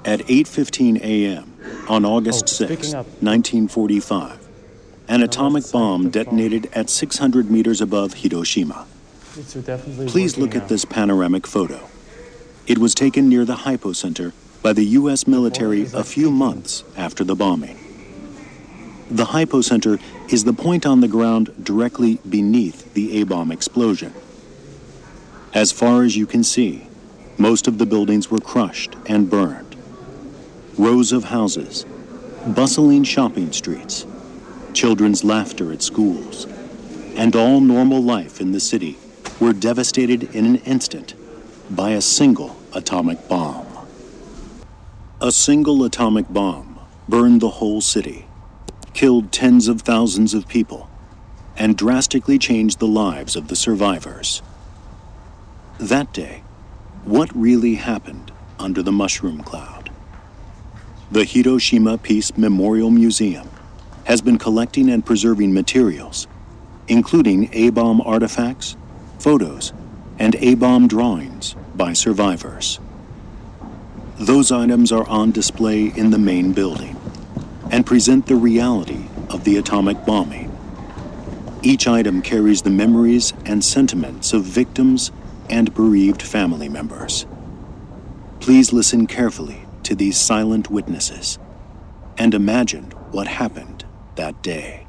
At 8:15 a.m. on August Speaking 6, of- 1945, an atomic bomb detonated at 600 meters above Hiroshima. It's definitely Please working look at now. this panoramic photo. It was taken near the hypocenter by the U.S. military a few months after the bombing. The hypocenter is the point on the ground directly beneath the A-bomb explosion. As far as you can see, most of the buildings were crushed and burned. Rows of houses, bustling shopping streets, children's laughter at schools, and all normal life in the city were devastated in an instant by a single atomic bomb. A single atomic bomb burned the whole city, killed tens of thousands of people, and drastically changed the lives of the survivors. That day, what really happened under the mushroom cloud? The Hiroshima Peace Memorial Museum has been collecting and preserving materials, including A-bomb artifacts, photos, and A-bomb drawings by survivors. Those items are on display in the main building and present the reality of the atomic bombing. Each item carries the memories and sentiments of victims and bereaved family members. Please listen carefully to these silent witnesses and imagine what happened that day.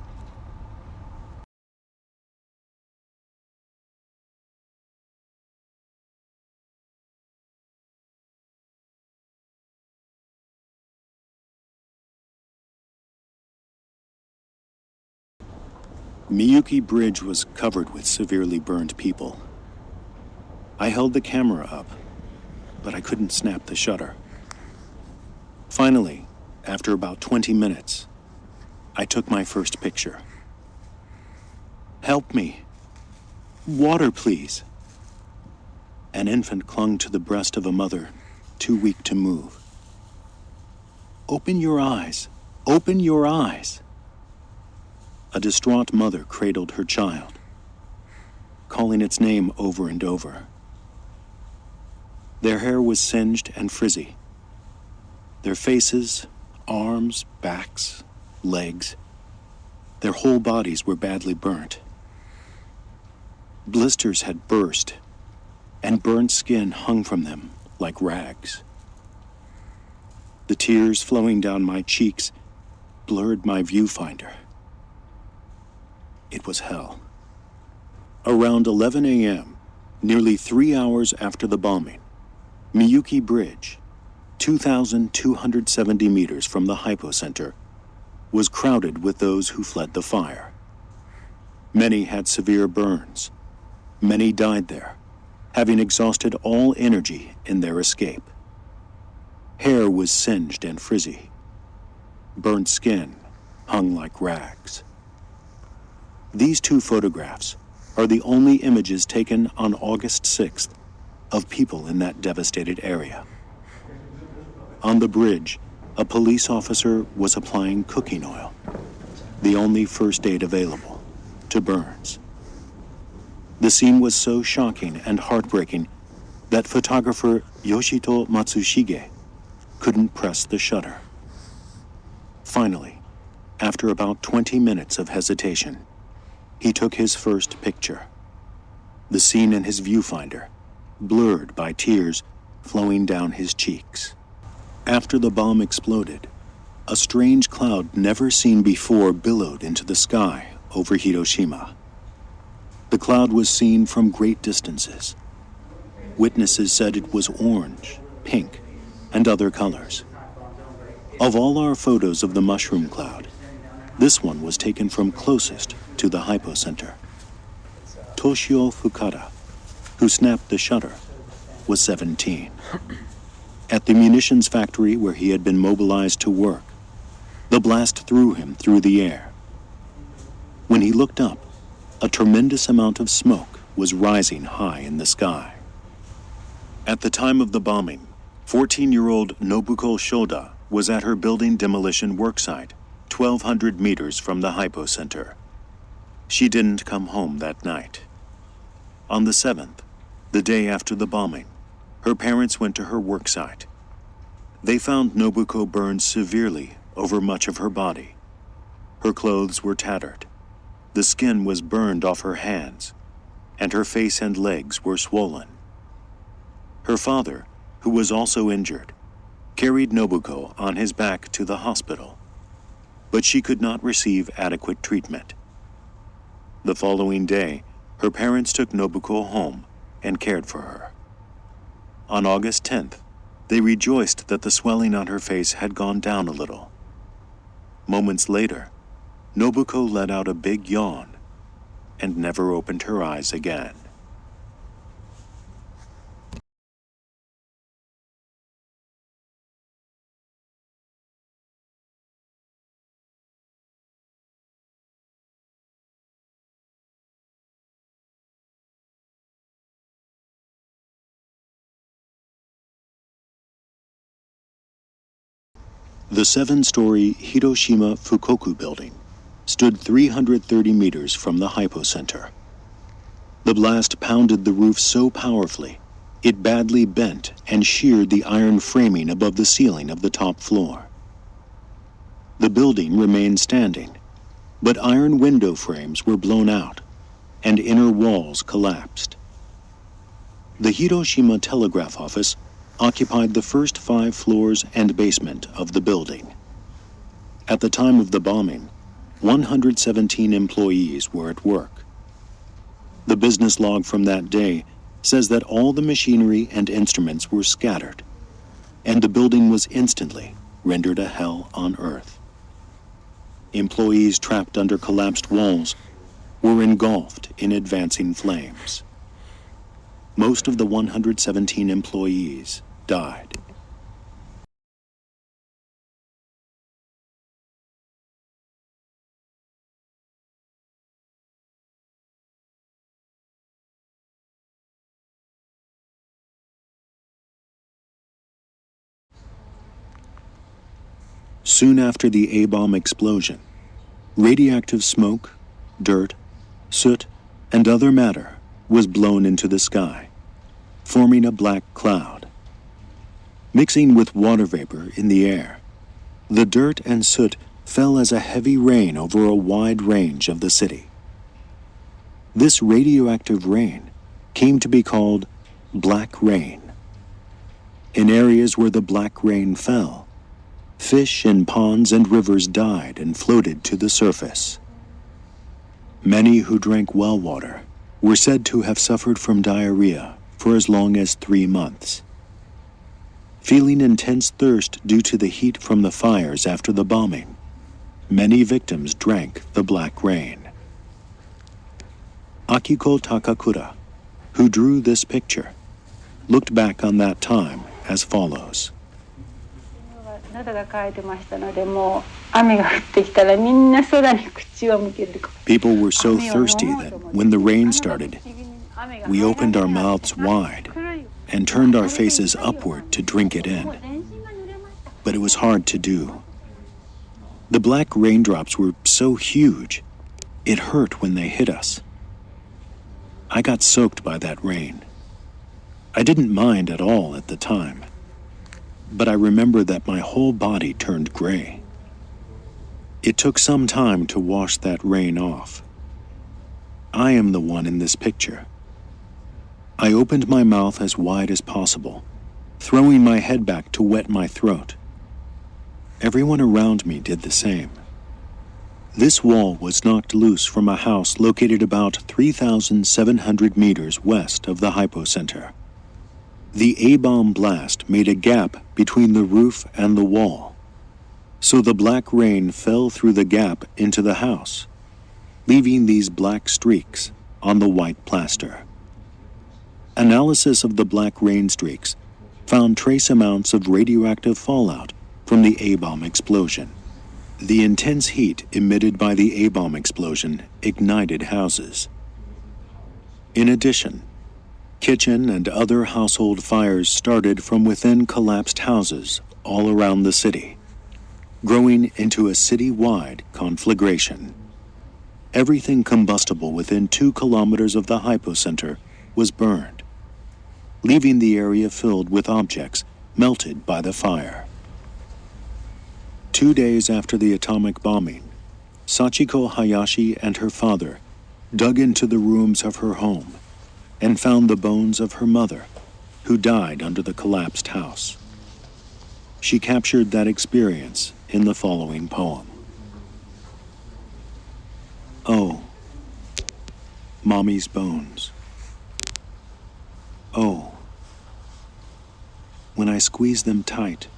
Miyuki Bridge was covered with severely burned people. I held the camera up, but I couldn't snap the shutter. Finally, after about 20 minutes, I took my first picture. "Help me. Water, please." An infant clung to the breast of a mother, too weak to move. "Open your eyes. Open your eyes." A distraught mother cradled her child, calling its name over and over. Their hair was singed and frizzy. Their faces, arms, backs, legs, their whole bodies were badly burnt. Blisters had burst, and burnt skin hung from them like rags. The tears flowing down my cheeks blurred my viewfinder. It was hell. Around 11 a.m., nearly 3 hours after the bombing, Miyuki Bridge, 2,270 meters from the hypocenter, was crowded with those who fled the fire. Many had severe burns. Many died there, having exhausted all energy in their escape. Hair was singed and frizzy. Burnt skin hung like rags. These two photographs are the only images taken on August 6th of people in that devastated area. On the bridge, a police officer was applying cooking oil, the only first aid available, to burns. The scene was so shocking and heartbreaking that photographer Yoshito Matsushige couldn't press the shutter. Finally, after about 20 minutes of hesitation, he took his first picture. The scene in his viewfinder, blurred by tears flowing down his cheeks. After the bomb exploded, a strange cloud never seen before billowed into the sky over Hiroshima. The cloud was seen from great distances. Witnesses said it was orange, pink, and other colors. Of all our photos of the mushroom cloud, this one was taken from closest to the hypocenter. Toshio Fukada, who snapped the shutter, was 17. At the munitions factory where he had been mobilized to work, the blast threw him through the air. When he looked up, a tremendous amount of smoke was rising high in the sky. At the time of the bombing, 14-year-old Nobuko Shoda was at her building demolition worksite, 1,200 meters from the hypocenter. She didn't come home that night. On the 7th, the day after the bombing, her parents went to her worksite. They found Nobuko burned severely over much of her body. Her clothes were tattered. The skin was burned off her hands, and her face and legs were swollen. Her father, who was also injured, carried Nobuko on his back to the hospital, but she could not receive adequate treatment. The following day, her parents took Nobuko home and cared for her. On August 10th, they rejoiced that the swelling on her face had gone down a little. Moments later, Nobuko let out a big yawn and never opened her eyes again. The seven-story Hiroshima Fukoku building stood 330 meters from the hypocenter. The blast pounded the roof so powerfully, it badly bent and sheared the iron framing above the ceiling of the top floor. The building remained standing, but iron window frames were blown out and inner walls collapsed. The Hiroshima Telegraph Office occupied the first 5 floors and basement of the building. At the time of the bombing, 117 employees were at work. The business log from that day says that all the machinery and instruments were scattered, and the building was instantly rendered a hell on earth. Employees trapped under collapsed walls were engulfed in advancing flames. Most of the 117 employees died. Soon after the A-bomb explosion, radioactive smoke, dirt, soot, and other matter was blown into the sky, forming a black cloud. Mixing with water vapor in the air, the dirt and soot fell as a heavy rain over a wide range of the city. This radioactive rain came to be called black rain. In areas where the black rain fell, fish in ponds and rivers died and floated to the surface. Many who drank well water were said to have suffered from diarrhea for as long as 3 months. Feeling intense thirst due to the heat from the fires after the bombing, many victims drank the black rain. Akiko Takakura, who drew this picture, looked back on that time as follows. People were so thirsty that when the rain started, we opened our mouths wide and turned our faces upward to drink it in. But it was hard to do. The black raindrops were so huge, it hurt when they hit us. I got soaked by that rain. I didn't mind at all at the time, but I remember that my whole body turned gray. It took some time to wash that rain off. I am the one in this picture. I opened my mouth as wide as possible, throwing my head back to wet my throat. Everyone around me did the same. This wall was knocked loose from a house located about 3,700 meters west of the hypocenter. The A-bomb blast made a gap between the roof and the wall, so the black rain fell through the gap into the house, leaving these black streaks on the white plaster. Analysis of the black rain streaks found trace amounts of radioactive fallout from the A-bomb explosion. The intense heat emitted by the A-bomb explosion ignited houses. In addition, kitchen and other household fires started from within collapsed houses all around the city, growing into a city-wide conflagration. Everything combustible within 2 kilometers of the hypocenter was burned, leaving the area filled with objects melted by the fire. 2 days after the atomic bombing, Sachiko Hayashi and her father dug into the rooms of her home and found the bones of her mother, who died under the collapsed house. She captured that experience in the following poem. Oh, Mommy's bones. Oh, when I squeeze them tight,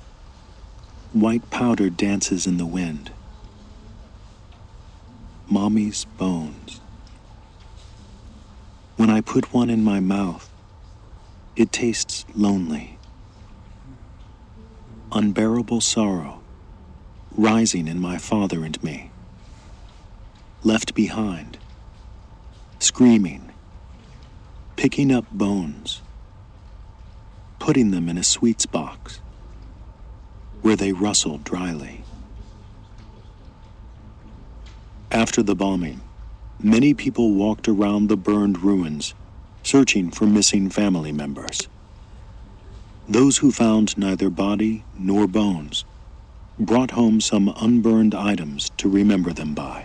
white powder dances in the wind. Mommy's bones. When I put one in my mouth, it tastes lonely. Unbearable sorrow rising in my father and me. Left behind, screaming, picking up bones, putting them in a sweets box where they rustle dryly. After the bombing, many people walked around the burned ruins, searching for missing family members. Those who found neither body nor bones brought home some unburned items to remember them by.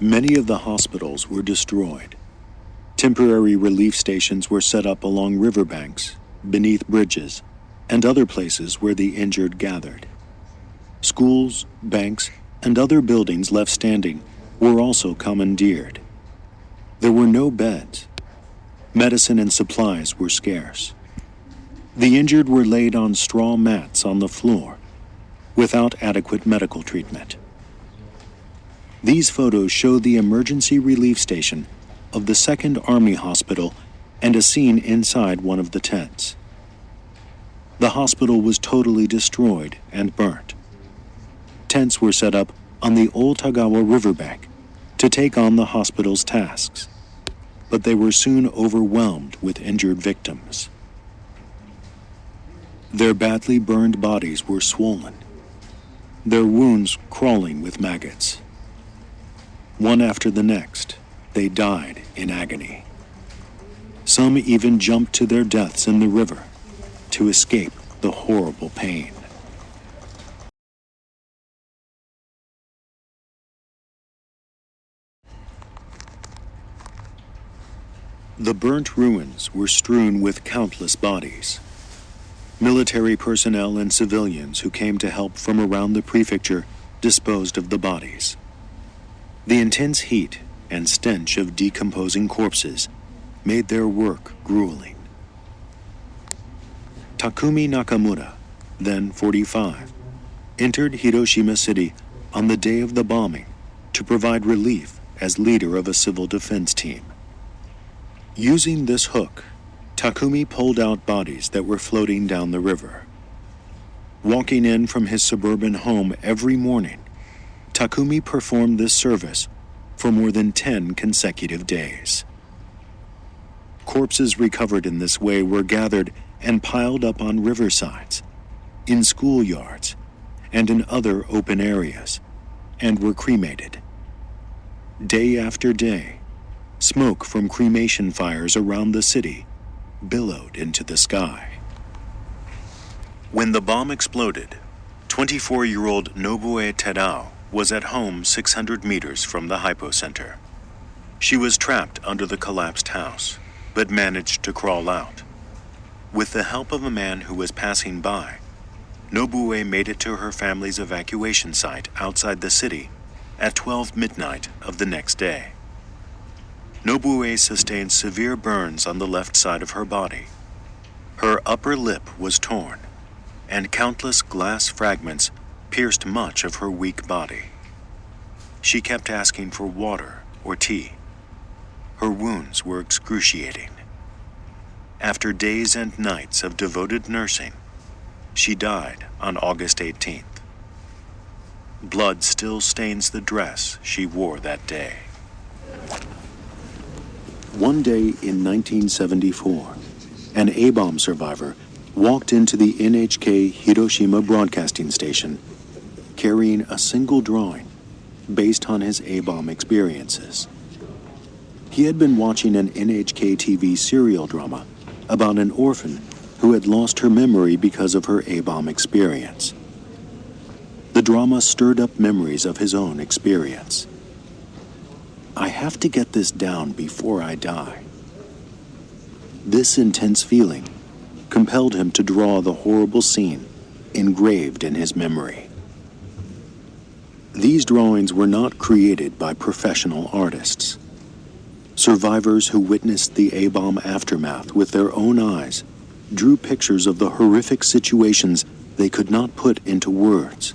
Many of the hospitals were destroyed. Temporary relief stations were set up along riverbanks, beneath bridges, and other places where the injured gathered. Schools, banks, and other buildings left standing were also commandeered. There were no beds. Medicine and supplies were scarce. The injured were laid on straw mats on the floor, without adequate medical treatment. These photos show the emergency relief station of the 2nd Army Hospital and a scene inside one of the tents. The hospital was totally destroyed and burnt. Tents were set up on the Old Tagawa riverbank to take on the hospital's tasks, but they were soon overwhelmed with injured victims. Their badly burned bodies were swollen, their wounds crawling with maggots. One after the next, they died in agony. Some even jumped to their deaths in the river to escape the horrible pain. The burnt ruins were strewn with countless bodies. Military personnel and civilians who came to help from around the prefecture disposed of the bodies. The intense heat and stench of decomposing corpses made their work grueling. Takumi Nakamura, then 45, entered Hiroshima City on the day of the bombing to provide relief as leader of a civil defense team. Using this hook, Takumi pulled out bodies that were floating down the river. Walking in from his suburban home every morning, Takumi performed this service for more than 10 consecutive days. Corpses recovered in this way were gathered and piled up on riversides, in schoolyards, and in other open areas, and were cremated. Day after day, smoke from cremation fires around the city billowed into the sky. When the bomb exploded, 24-year-old Nobue Tadao was at home 600 meters from the hypocenter. She was trapped under the collapsed house, but managed to crawl out. With the help of a man who was passing by, Nobue made it to her family's evacuation site outside the city at 12 midnight of the next day. Nobue sustained severe burns on the left side of her body. Her upper lip was torn, and countless glass fragments pierced much of her weak body. She kept asking for water or tea. Her wounds were excruciating. After days and nights of devoted nursing, she died on August 18th. Blood still stains the dress she wore that day. One day in 1974, an A-bomb survivor walked into the NHK Hiroshima broadcasting station carrying a single drawing based on his A-bomb experiences. He had been watching an NHK TV serial drama about an orphan who had lost her memory because of her A-bomb experience. The drama stirred up memories of his own experience. I have to get this down before I die. This intense feeling compelled him to draw the horrible scene engraved in his memory. These drawings were not created by professional artists. Survivors who witnessed the A-bomb aftermath with their own eyes drew pictures of the horrific situations they could not put into words,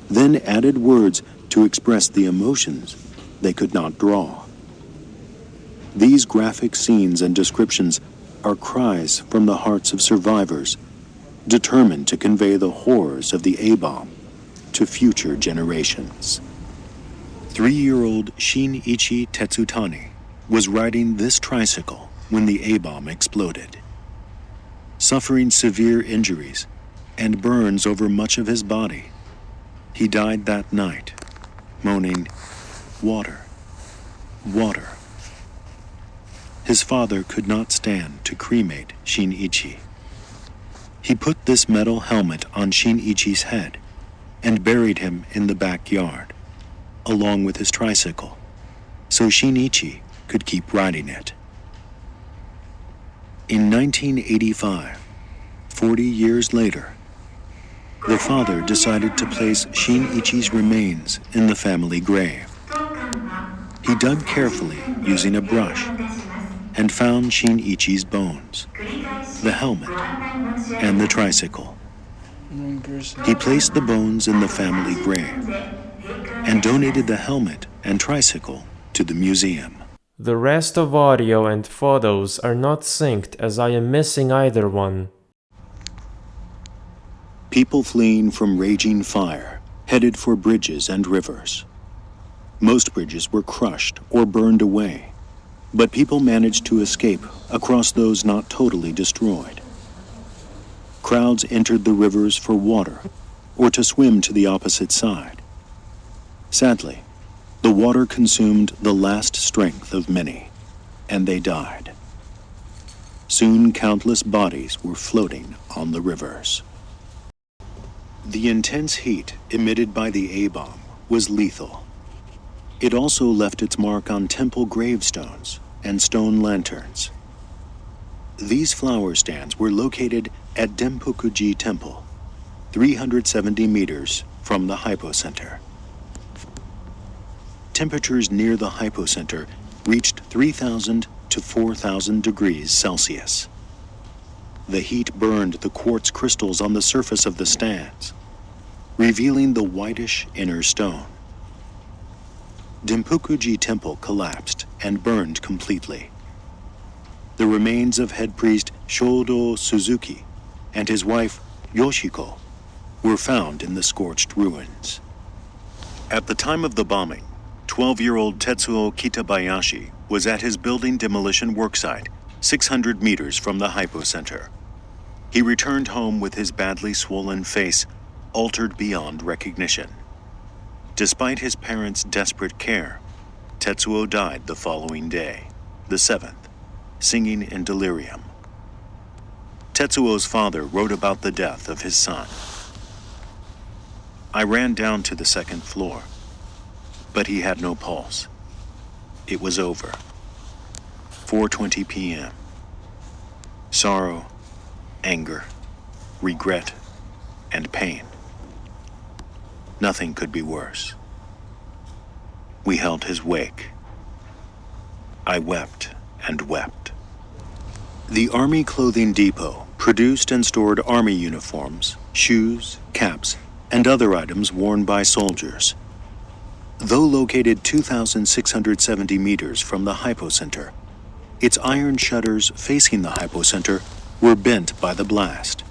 then added words to express the emotions they could not draw. These graphic scenes and descriptions are cries from the hearts of survivors, determined to convey the horrors of the A-bomb to future generations. 3-year-old Shinichi Tetsutani was riding this tricycle when the A-bomb exploded. Suffering severe injuries and burns over much of his body, he died that night, moaning, "Water, water." His father could not stand to cremate Shinichi. He put this metal helmet on Shinichi's head and buried him in the backyard, along with his tricycle, so Shinichi could keep riding it. In 1985, 40 years later, the father decided to place Shinichi's remains in the family grave. He dug carefully using a brush and found Shinichi's bones, the helmet, and the tricycle. He placed the bones in the family grave and donated the helmet and tricycle to the museum. The rest of audio and photos are not synced as I am missing either one. People fleeing from raging fire headed for bridges and rivers. Most bridges were crushed or burned away, but people managed to escape across those not totally destroyed. Crowds entered the rivers for water or to swim to the opposite side. Sadly, the water consumed the last strength of many, and they died. Soon countless bodies were floating on the rivers. The intense heat emitted by the A-bomb was lethal. It also left its mark on temple gravestones and stone lanterns. These flower stands were located at Dempukuji Temple, 370 meters from the hypocenter. Temperatures near the hypocenter reached 3,000 to 4,000 degrees Celsius. The heat burned the quartz crystals on the surface of the stands, revealing the whitish inner stone. Dempukuji Temple collapsed and burned completely. The remains of head priest Shodo Suzuki and his wife Yoshiko were found in the scorched ruins. At the time of the bombing, 12-year-old Tetsuo Kitabayashi was at his building demolition worksite, 600 meters from the hypocenter. He returned home with his badly swollen face altered beyond recognition. Despite his parents' desperate care, Tetsuo died the following day, the 7th, singing in delirium. Tetsuo's father wrote about the death of his son. "I ran down to the second floor, but he had no pulse. It was over. 4:20 p.m. Sorrow, anger, regret, and pain. Nothing could be worse. We held his wake. I wept and wept." The Army Clothing Depot produced and stored Army uniforms, shoes, caps, and other items worn by soldiers. Though located 2,670 meters from the hypocenter, its iron shutters facing the hypocenter were bent by the blast.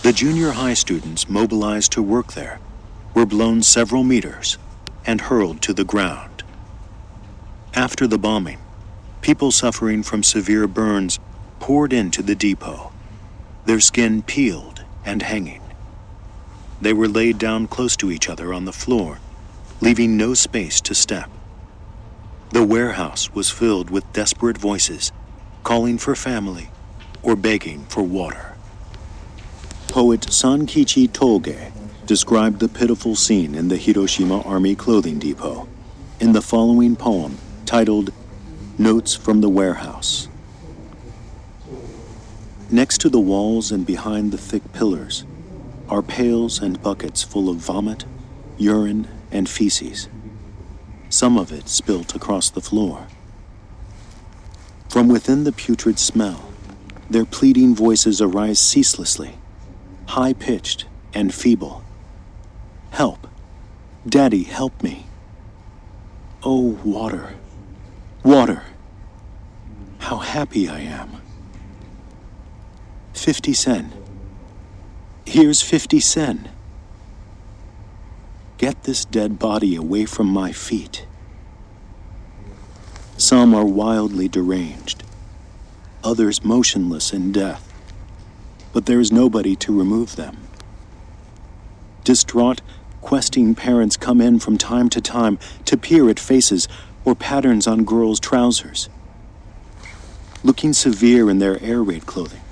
The junior high students mobilized to work there were blown several meters and hurled to the ground. After the bombing, people suffering from severe burns poured into the depot, their skin peeled and hanging. They were laid down close to each other on the floor, leaving no space to step. The warehouse was filled with desperate voices, calling for family or begging for water. Poet Sankichi Toge described the pitiful scene in the Hiroshima Army Clothing Depot in the following poem titled Notes from the Warehouse. Next to the walls and behind the thick pillars are pails and buckets full of vomit, urine, and feces, some of it spilt across the floor. From within the putrid smell, their pleading voices arise ceaselessly, high-pitched and feeble. Help! Daddy, help me! Oh, water! Water! How happy I am! 50 sen. Here's 50 sen. Get this dead body away from my feet. Some are wildly deranged, others motionless in death, but there is nobody to remove them. Distraught, questing parents come in from time to peer at faces or patterns on girls' trousers. Looking severe in their air raid clothing,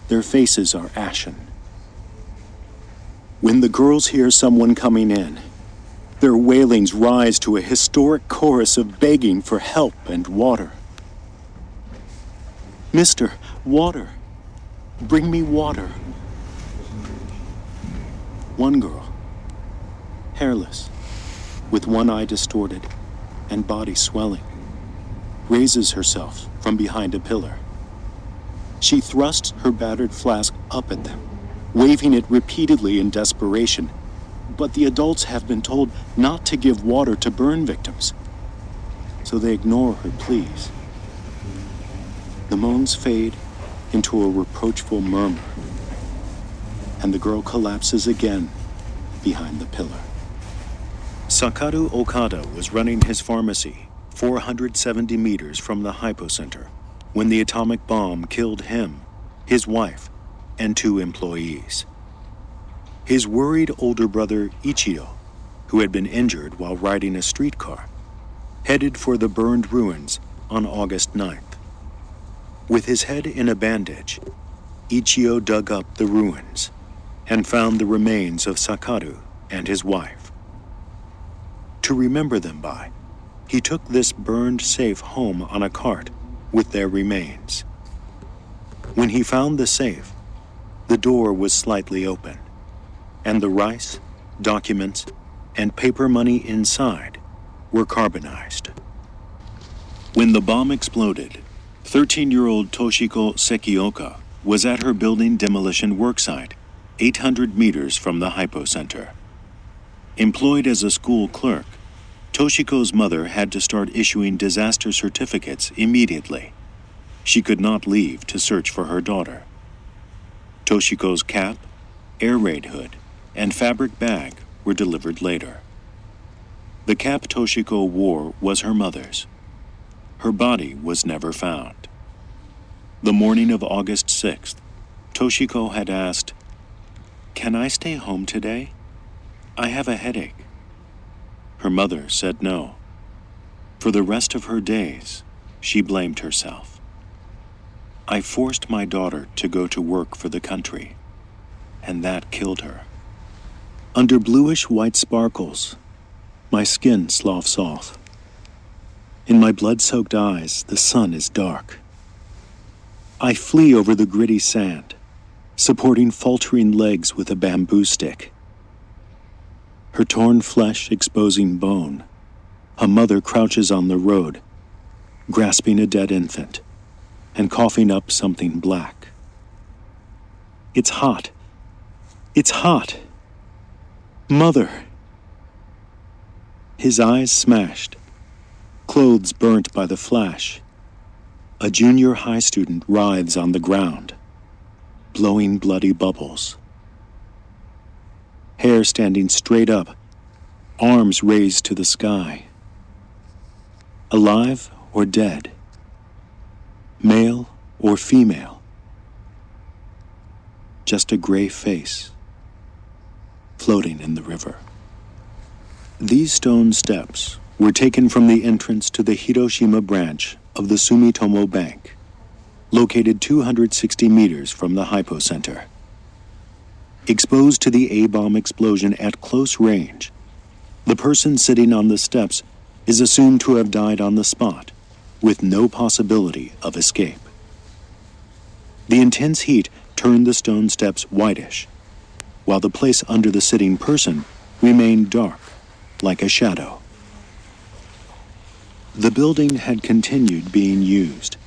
their faces are ashen. When the girls hear someone coming in, their wailings rise to a historic chorus of begging for help and water. Mister, water! Bring me water! One girl, hairless, with one eye distorted and body swelling, raises herself from behind a pillar. She thrusts her battered flask up at them, waving it repeatedly in desperation. But the adults have been told not to give water to burn victims, so they ignore her pleas. The moans fade into a reproachful murmur, and the girl collapses again behind the pillar. Sakaru Okada was running his pharmacy 470 meters from the hypocenter when the atomic bomb killed him, his wife, and 2 employees. His worried older brother Ichiro, who had been injured while riding a streetcar, headed for the burned ruins on August 9th. With his head in a bandage, Ichiro dug up the ruins and found the remains of Sakaru and his wife. To remember them by, he took this burned safe home on a cart with their remains. When he found the safe, the door was slightly open, and the rice, documents, and paper money inside were carbonized. When the bomb exploded, 13-year-old Toshiko Sekioka was at her building demolition worksite, 800 meters from the hypocenter. Employed as a school clerk, Toshiko's mother had to start issuing disaster certificates immediately. She could not leave to search for her daughter. Toshiko's cap, air raid hood, and fabric bag were delivered later. The cap Toshiko wore was her mother's. Her body was never found. The morning of August 6th, Toshiko had asked, "Can I stay home today? I have a headache." Her mother said no. For the rest of her days, she blamed herself. "I forced my daughter to go to work for the country, and that killed her. Under bluish-white sparkles, my skin sloughs off. In my blood-soaked eyes, the sun is dark. I flee over the gritty sand, supporting faltering legs with a bamboo stick. Her torn flesh exposing bone, a mother crouches on the road, grasping a dead infant and coughing up something black. It's hot. It's hot. Mother!" His eyes smashed, clothes burnt by the flash. A junior high student writhes on the ground, blowing bloody bubbles. Hair standing straight up, arms raised to the sky. Alive or dead? Male or female? Just a gray face, floating in the river. These stone steps were taken from the entrance to the Hiroshima branch of the Sumitomo Bank, located 260 meters from the hypocenter. Exposed to the A-bomb explosion at close range, the person sitting on the steps is assumed to have died on the spot, with no possibility of escape. The intense heat turned the stone steps whitish, while the place under the sitting person remained dark, like a shadow. The building had continued being used,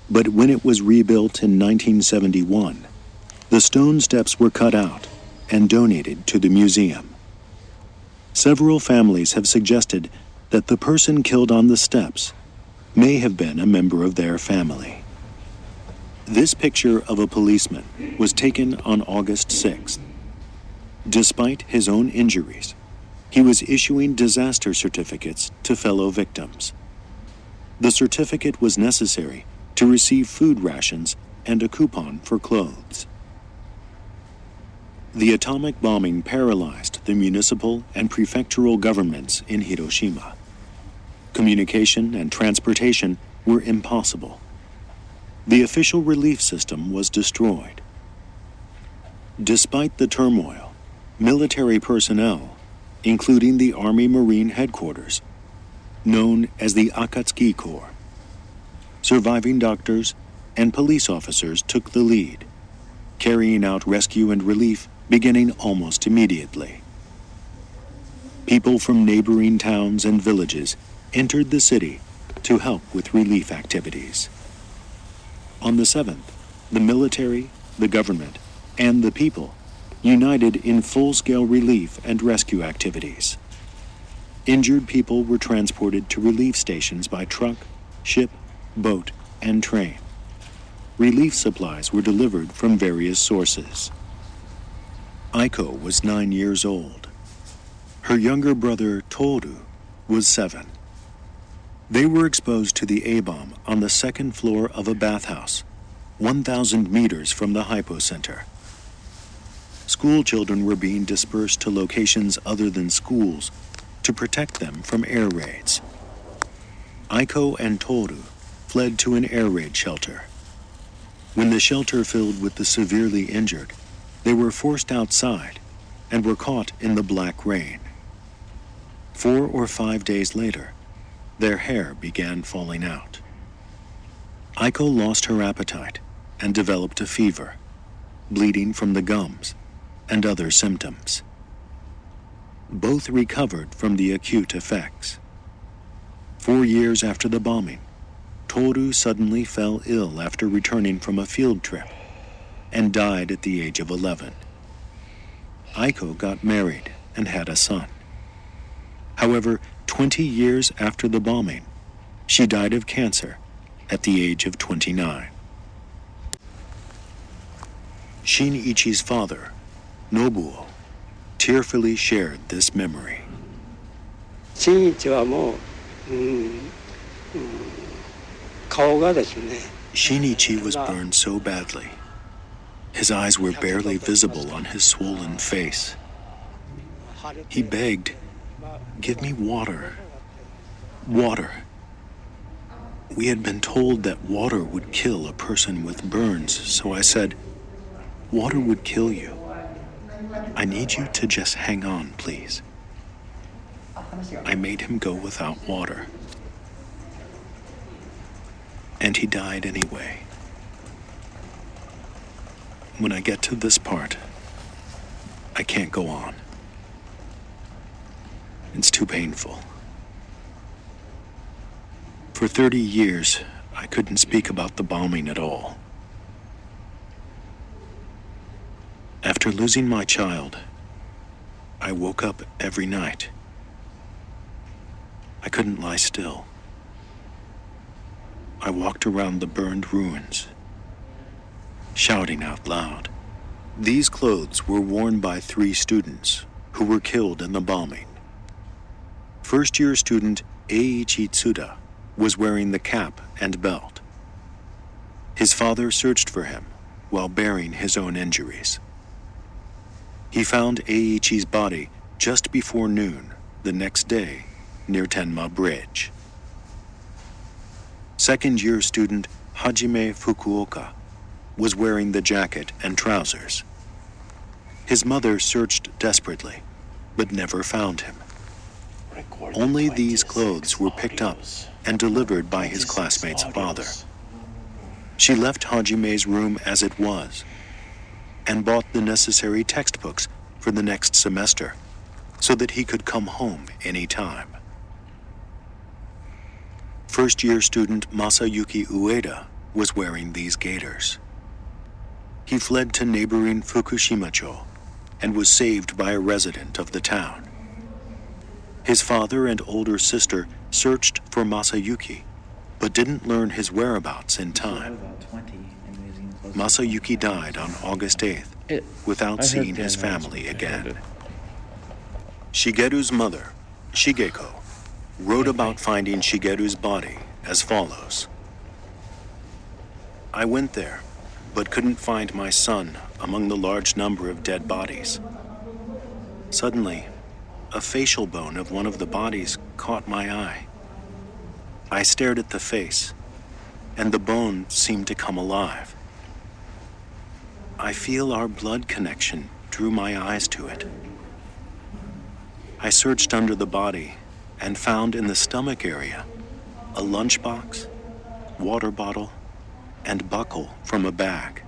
but when it was rebuilt in 1971, the stone steps were cut out and donated to the museum. Several families have suggested that the person killed on the steps may have been a member of their family. This picture of a policeman was taken on August 6th. Despite his own injuries, he was issuing disaster certificates to fellow victims. The certificate was necessary to receive food rations and a coupon for clothes. The atomic bombing paralyzed the municipal and prefectural governments in Hiroshima. Communication and transportation were impossible. The official relief system was destroyed. Despite the turmoil, military personnel, including the Army Marine Headquarters, known as the Akatsuki Corps, surviving doctors, and police officers took the lead, carrying out rescue and relief beginning almost immediately. People from neighboring towns and villages entered the city to help with relief activities. On the 7th, the military, the government, and the people united in full-scale relief and rescue activities. Injured people were transported to relief stations by truck, ship, boat, and train. Relief supplies were delivered from various sources. Aiko was 9 years old. Her younger brother, Toru, was 7. They were exposed to the A-bomb on the second floor of a bathhouse, 1,000 meters from the hypocenter. School children were being dispersed to locations other than schools to protect them from air raids. Aiko and Toru fled to an air raid shelter. When the shelter filled with the severely injured, they were forced outside and were caught in the black rain. 4 or 5 days later, their hair began falling out. Aiko lost her appetite and developed a fever, bleeding from the gums, and other symptoms. Both recovered from the acute effects. 4 years after the bombing, Toru suddenly fell ill after returning from a field trip and died at the age of 11. Aiko got married and had a son. However, 20 years after the bombing, she died of cancer at the age of 29. Shinichi's father, Nobuo, tearfully shared this memory. 真一はもう、顔がですね。 Shinichi was burned so badly. His eyes were barely visible on his swollen face. He begged, "Give me water. Water." We had been told that water would kill a person with burns, so I said, "Water would kill you. I need you to just hang on, please." I made him go without water. And he died anyway. When I get to this part, I can't go on. It's too painful. For 30 years, I couldn't speak about the bombing at all. After losing my child, I woke up every night. I couldn't lie still. I walked around the burned ruins, shouting out loud. These clothes were worn by 3 students who were killed in the bombing. First-year student Eiichi Tsuda was wearing the cap and belt. His father searched for him while bearing his own injuries. He found Eiichi's body just before noon the next day near Tenma Bridge. Second-year student Hajime Fukuoka was wearing the jacket and trousers. His mother searched desperately, but never found him. Only these clothes were picked up and delivered by his classmate's father. She left Hajime's room as it was and bought the necessary textbooks for the next semester so that he could come home any time. First-year student Masayuki Ueda was wearing these gaiters. He fled to neighboring Fukushima-cho and was saved by a resident of the town. His father and older sister searched for Masayuki, but didn't learn his whereabouts in time. Masayuki died on August 8th without seeing his family again. Shigeru's mother, Shigeko, wrote about finding Shigeru's body as follows. I went there, but couldn't find my son among the large number of dead bodies. Suddenly, a facial bone of one of the bodies caught my eye. I stared at the face, and the bone seemed to come alive. I feel our blood connection drew my eyes to it. I searched under the body and found in the stomach area a lunchbox, water bottle, and buckle from a bag.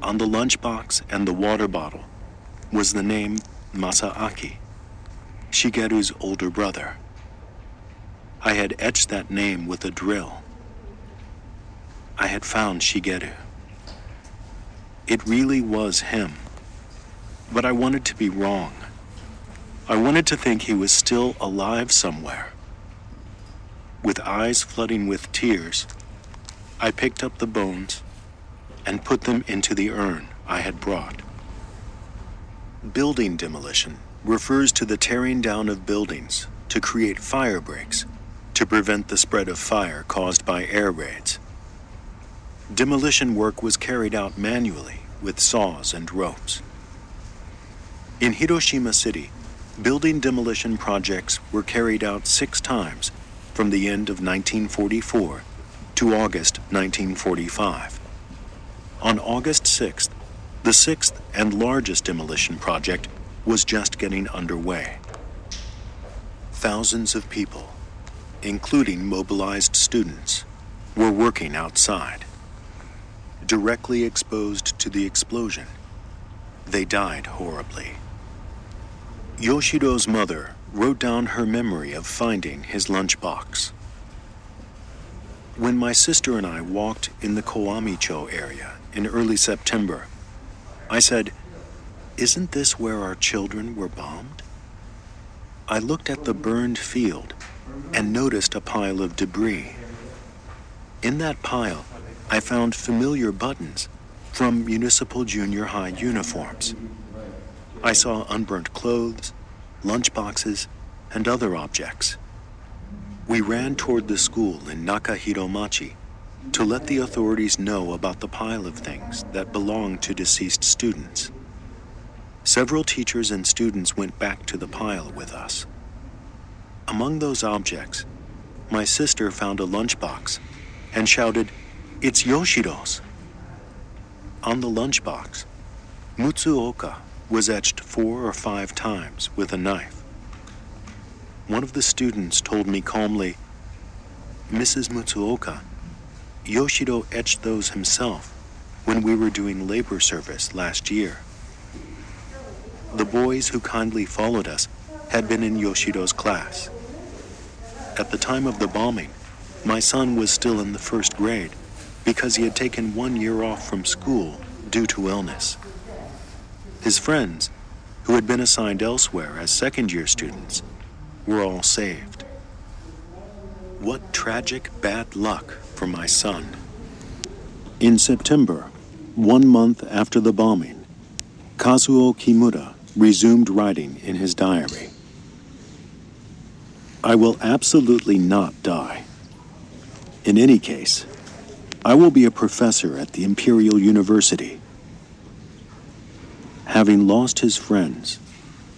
On the lunchbox and the water bottle was the name Masaaki, Shigeru's older brother. I had etched that name with a drill. I had found Shigeru. It really was him, but I wanted to be wrong. I wanted to think he was still alive somewhere. With eyes flooding with tears, I picked up the bones and put them into the urn I had brought. Building demolition refers to the tearing down of buildings to create fire breaks to prevent the spread of fire caused by air raids. Demolition work was carried out manually with saws and ropes. In Hiroshima City, building demolition projects were carried out 6 times from the end of 1944 to August 1945. On August 6th, the 6th and largest demolition project was just getting underway. Thousands of people, including mobilized students, were working outside. Directly exposed to the explosion, they died horribly. Yoshiro's mother wrote down her memory of finding his lunchbox. When my sister and I walked in the Koamicho area in early September, I said, "Isn't this where our children were bombed?" I looked at the burned field and noticed a pile of debris. In that pile, I found familiar buttons from municipal junior high uniforms. I saw unburnt clothes, lunchboxes, and other objects. We ran toward the school in Nakahiromachi to let the authorities know about the pile of things that belonged to deceased students. Several teachers and students went back to the pile with us. Among those objects, my sister found a lunchbox and shouted, "It's Yoshiro's!" On the lunchbox, Mutsuoka was etched 4 or 5 times with a knife. One of the students told me calmly, "Mrs. Mutsuoka, Yoshiro etched those himself when we were doing labor service last year." The boys who kindly followed us had been in Yoshiro's class. At the time of the bombing, my son was still in the 1st grade because he had taken 1 year off from school due to illness. His friends, who had been assigned elsewhere as 2nd-year students, were all saved. What tragic bad luck for my son. In September, 1 month after the bombing, Kazuo Kimura resumed writing in his diary. "I will absolutely not die. In any case, I will be a professor at the Imperial University." Having lost his friends,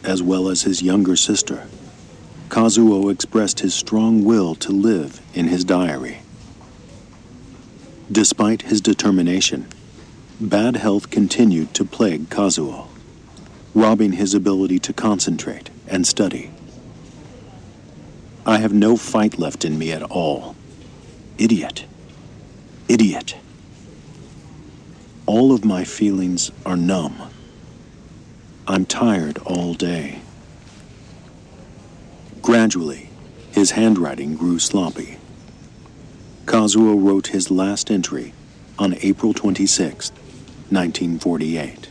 as well as his younger sister, Kazuo expressed his strong will to live in his diary. Despite his determination, Bad health continued to plague Kazuo, robbing his ability to concentrate and study. I have no fight left in me at all. Idiot. Idiot. All of my feelings are numb. I'm tired all day. Gradually, his handwriting grew sloppy. Kazuo wrote his last entry on April 26, 1948.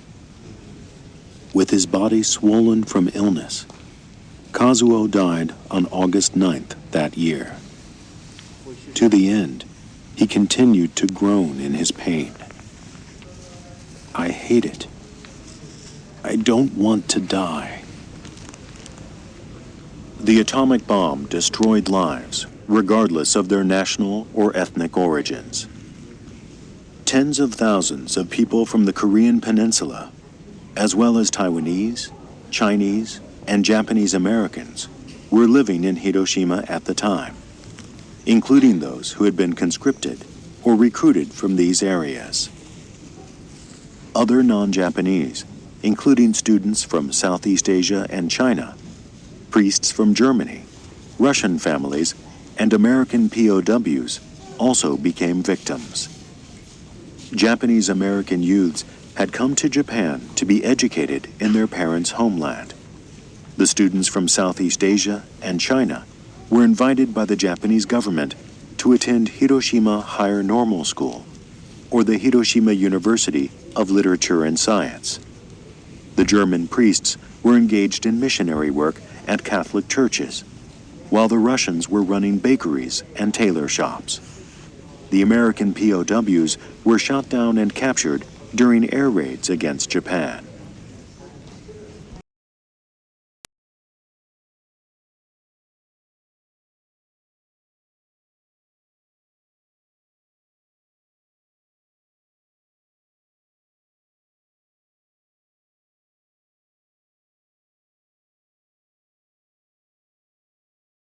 With his body swollen from illness, Kazuo died on August 9th that year. To the end, he continued to groan in his pain. I hate it. I don't want to die. The atomic bomb destroyed lives, regardless of their national or ethnic origins. Tens of thousands of people from the Korean Peninsula, as well as Taiwanese, Chinese, and Japanese Americans, were living in Hiroshima at the time, including those who had been conscripted or recruited from these areas. Other non-Japanese, including students from Southeast Asia and China, priests from Germany, Russian families, and American POWs also became victims. Japanese American youths had come to Japan to be educated in their parents' homeland. The students from Southeast Asia and China were invited by the Japanese government to attend Hiroshima Higher Normal School, or the Hiroshima University of Literature and Science. The German priests were engaged in missionary work at Catholic churches, while the Russians were running bakeries and tailor shops. The American POWs were shot down and captured during air raids against Japan.